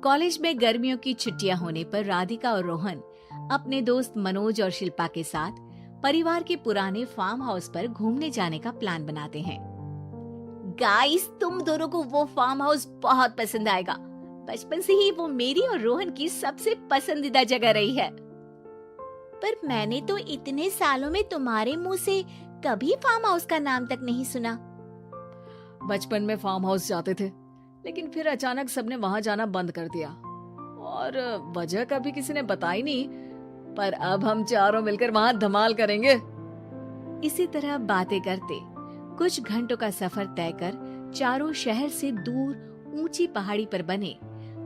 College में गर्मियों की छुट्टियां होने पर राधिका और रोहन अपने दोस्त मनोज और शिल्पा के साथ परिवार के पुराने फार्म हाउस पर घूमने जाने का प्लान बनाते हैं। गाइस, तुम दोनों को वो फार्म हाउस बहुत पसंद आएगा। बचपन से ही वो मेरी और रोहन की सबसे पसंदीदा जगह रही है। पर मैंने तो इतने सालों में तुम्हारे मुंह से कभी फार्म हाउस का नाम तक नहीं सुना। बचपन में फार्म हाउस जाते थे, लेकिन फिर अचानक सबने वहां जाना बंद कर दिया और वजह कभी किसी ने बताई नहीं। पर अब हम चारों मिलकर वहां धमाल करेंगे। इसी तरह बातें करते कुछ घंटों का सफर तय कर चारों शहर से दूर ऊंची पहाड़ी पर बने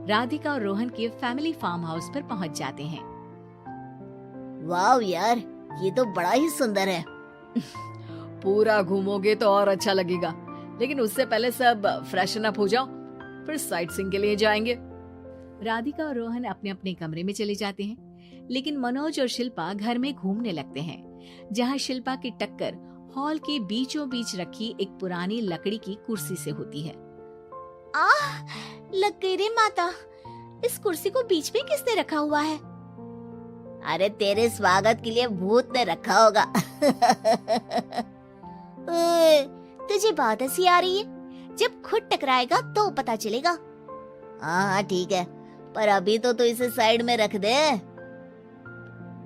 राधिका और रोहन के फैमिली फार्म हाउस पर पहुंच जाते हैं। वाव यार, ये तो बड़ा ही सुंदर है। पूरा घूमोगे तो और अच्छा लगेगा, लेकिन उससे पहले सब फ्रेशन अप हो जाओ, फिर साइट सीइंग के लिए जाएंगे। राधिका और रोहन अपने अपने कमरे में चले जाते हैं, लेकिन मनोज और शिल्पा घर में घूमने लगते हैं, जहां शिल्पा की टक्कर हॉल के बीचों बीच रखी एक पुरानी लकड़ी की कुर्सी से होती है। आह, लग गई रे माता, इस कुर्सी को बीच में किसने रखा हुआ है? अरे तेरे स्वागत के लिए भूत ने रखा होगा। ओए, तुझे बहुत हंसी आ रही है। जब खुद टकराएगा तो पता चलेगा। हाँ ठीक है, पर अभी तो तू इसे साइड में रख दे।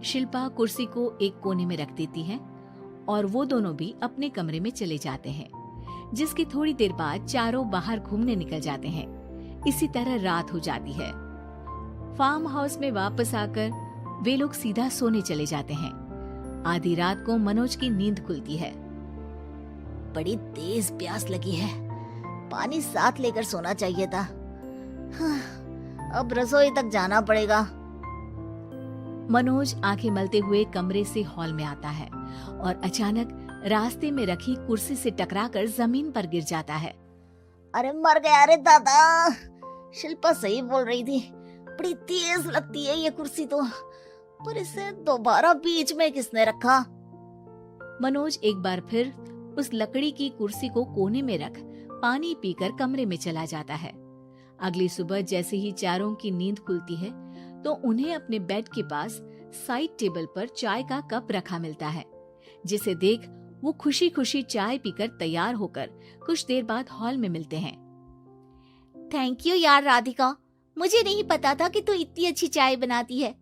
शिल्पा कुर्सी को एक कोने में रख देती है और वो दोनों भी अपने कमरे में चले जाते हैं, जिसकी थोड़ी देर बाद चारों बाहर घूमने निकल जाते हैं। इसी तरह रात हो जाती है। फार्म हाउस में वापस आकर वे लोग सीधा सोने चले जाते हैं। आधी रात को मनोज की नींद खुलती है। बड़ी तेज प्यास लगी है, पानी साथ लेकर सोना चाहिए था। हाँ, अब रसोई तक जाना पड़ेगा। मनोज आंखें मलते हुए कमरे से हॉल में आता है और अचानक रास्ते में रखी कुर्सी से टकराकर जमीन पर गिर जाता है। अरे मर गया रे दादा। शिल्पा सही बोल रही थी, बड़ी तेज लगती है ये कुर्सी तो, पर इसे दोबारा बीच में किसने रखा? मनोज एक बार फिर उस लकड़ी की कुर्सी को कोने में रख पानी पीकर कमरे में चला जाता है। अगली सुबह जैसे ही चारों की नींद खुलती है तो उन्हें अपने बेड के पास साइड टेबल पर चाय का कप रखा मिलता है, जिसे देख वो खुशी खुशी चाय पीकर तैयार होकर कुछ देर बाद हॉल में मिलते हैं। थैंक यू यार राधिका, मुझे नहीं पता था कि तू इतनी अच्छी चाय बनाती है।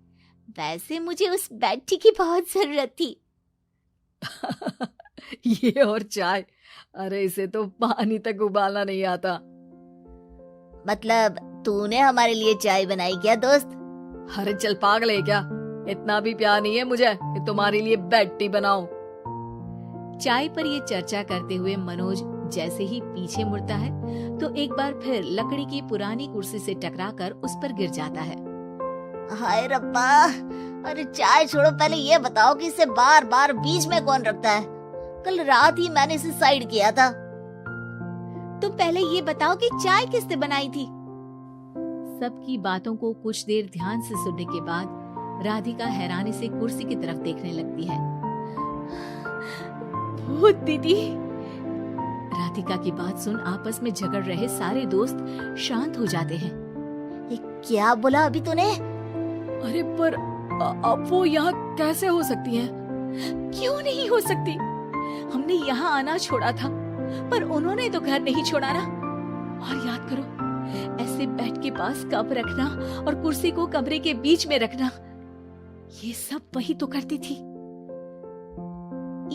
वैसे मुझे उस बेड टी की बहुत जरूरत थी। ये और चाय, अरे इसे तो पानी तक उबालना नहीं आता। मतलब तूने हमारे लिए चाय बनाई क्या दोस्त? अरे चल पागल है क्या, इतना भी प्यार नहीं है मुझे कि तुम्हारे लिए बेड टी बनाऊं। चाय पर ये चर्चा करते हुए मनोज जैसे ही पीछे मुड़ता है तो एक बार फिर लकड़ी की पुरानी कुर्सी से टकराकर उस पर गिर जाता है। हाय रब्बा, अरे चाय छोड़ो, पहले ये बताओ कि इसे बार बार बीच में कौन रखता है? कल रात ही मैंने इसे साइड किया था। तुम पहले ये बताओ कि चाय किसने बनाई थी? सबकी बातों को कुछ देर ध्यान से सुनने के बाद राधिका हैरानी से कुर्सी की तरफ देखने लगती है। भूत दीदी। राधिका की बात सुन आपस में झगड़ रहे सारे दोस्त शांत हो जाते हैं। ये क्या बोला अभी तूने? अरे पर अब वो यहाँ कैसे हो सकती हैं? क्यों नहीं हो सकती? हमने यहाँ आना छोड़ा था, पर उन्होंने तो घर नहीं छोड़ा ना। और याद करो, ऐसे बेड के पास कप रखना और कुर्सी को कमरे के बीच में रखना, ये सब वही तो करती थी।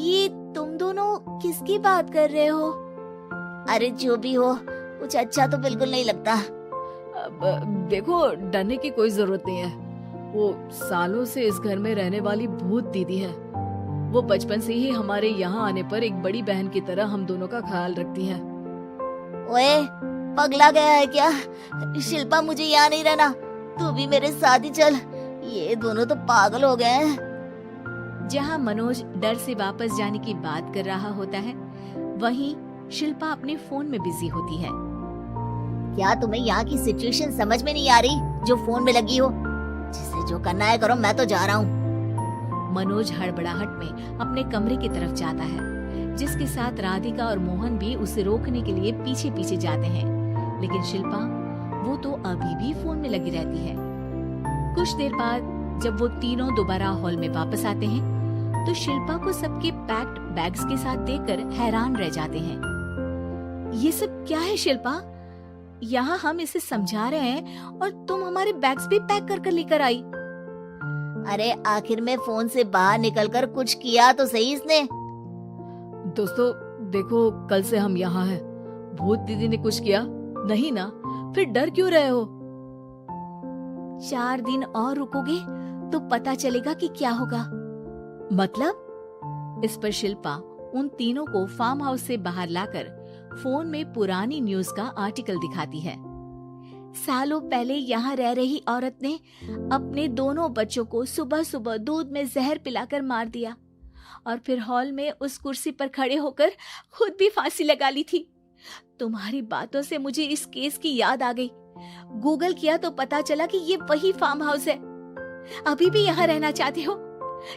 ये तुम दोनों किसकी बात कर रहे हो? अरे जो भी हो, कुछ अच्छा तो बिल्कुल नहीं लगता। अब देखो, डरने की कोई जरूरत नहीं है। वो सालों से इस घर में रहने वाली भूत दीदी है। वो बचपन से ही हमारे यहाँ आने पर एक बड़ी बहन की तरह हम दोनों का ख्याल रखती है। ओए, पगला गया है क्या? शिल्पा, मुझे यहाँ नहीं रहना, तू भी मेरे साथ ही चल। ये दोनों तो पागल हो गए हैं। जहाँ मनोज डर से वापस जाने की बात कर रहा होता है, वहीं शिल्पा अपने फोन में बिजी होती है। क्या तुम्हें यहाँ की सिचुएशन समझ में नहीं आ रही जो फोन में लगी हो? जिसे जो करना है करो, मैं तो जा रहा हूँ। मनोज हड़बड़ाहट में अपने कमरे की तरफ जाता है, जिसके साथ राधिका और मोहन भी उसे रोकने के लिए पीछे पीछे जाते हैं, लेकिन शिल्पा वो तो अभी भी फोन में लगी रहती है। कुछ देर बाद जब वो तीनों दोबारा हॉल में वापस आते हैं तो शिल्पा को सबके पैक्ड बैग्स के साथ देखकर हैरान रह जाते हैं। ये सब क्या है शिल्पा? यहाँ हम इसे समझा रहे हैं और तुम हमारे बैग्स भी पैक कर कर लेकर आई। अरे आखिर में फोन से बाहर निकलकर कुछ किया तो सही इसने। दोस्तों देखो, कल से हम यहाँ हैं। भूत दीदी ने कुछ किया नहीं ना? फिर डर क्यों रहे हो? 4 दिन और रुकोगे तो पता चलेगा कि क्या होगा। मतलब? इस पर शिल्पा उन तीनों को फार्म हाउस से बाहर लाकर फोन में पुरानी न्यूज का आर्टिकल दिखाती है। सालों पहले यहाँ रह रही औरत ने अपने दोनों बच्चों को सुबह सुबह दूध में जहर पिलाकर मार दिया और फिर हॉल में उस कुर्सी पर खड़े होकर खुद भी फांसी लगा ली थी। तुम्हारी बातों से मुझे इस केस की याद आ गई। गूगल किया तो पता चला कि ये वही फार्म हाउस है। अभी भी यहाँ रहना चाहते हो,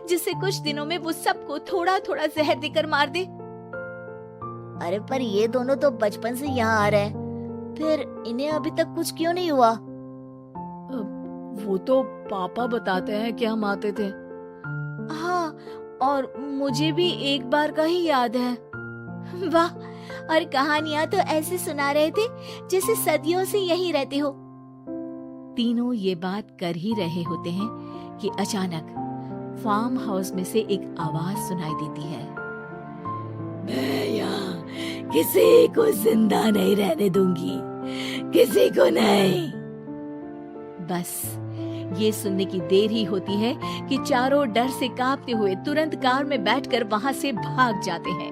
जिससे कुछ दिनों में वो सबको थोड़ा थोड़ा जहर देकर मार दे? अरे पर ये दोनों तो बचपन से यहाँ आ रहे हैं, फिर इन्हें अभी तक कुछ क्यों नहीं हुआ? वो तो पापा बताते हैं कि हम आते थे। हाँ, और मुझे भी एक बार का ही याद है। वाह, और कहानियां तो ऐसे सुना रहे थे जैसे सदियों से यहीं रहते हो। तीनों ये बात कर ही रहे होते हैं कि अचानक फार्म हाउस में से एक आवाज सुनाई देती है। मैं यहाँ किसी को जिंदा नहीं रहने दूंगी, किसी को नहीं। बस ये सुनने की देर ही होती है कि चारों डर से कांपते हुए तुरंत कार में बैठकर वहां से भाग जाते हैं।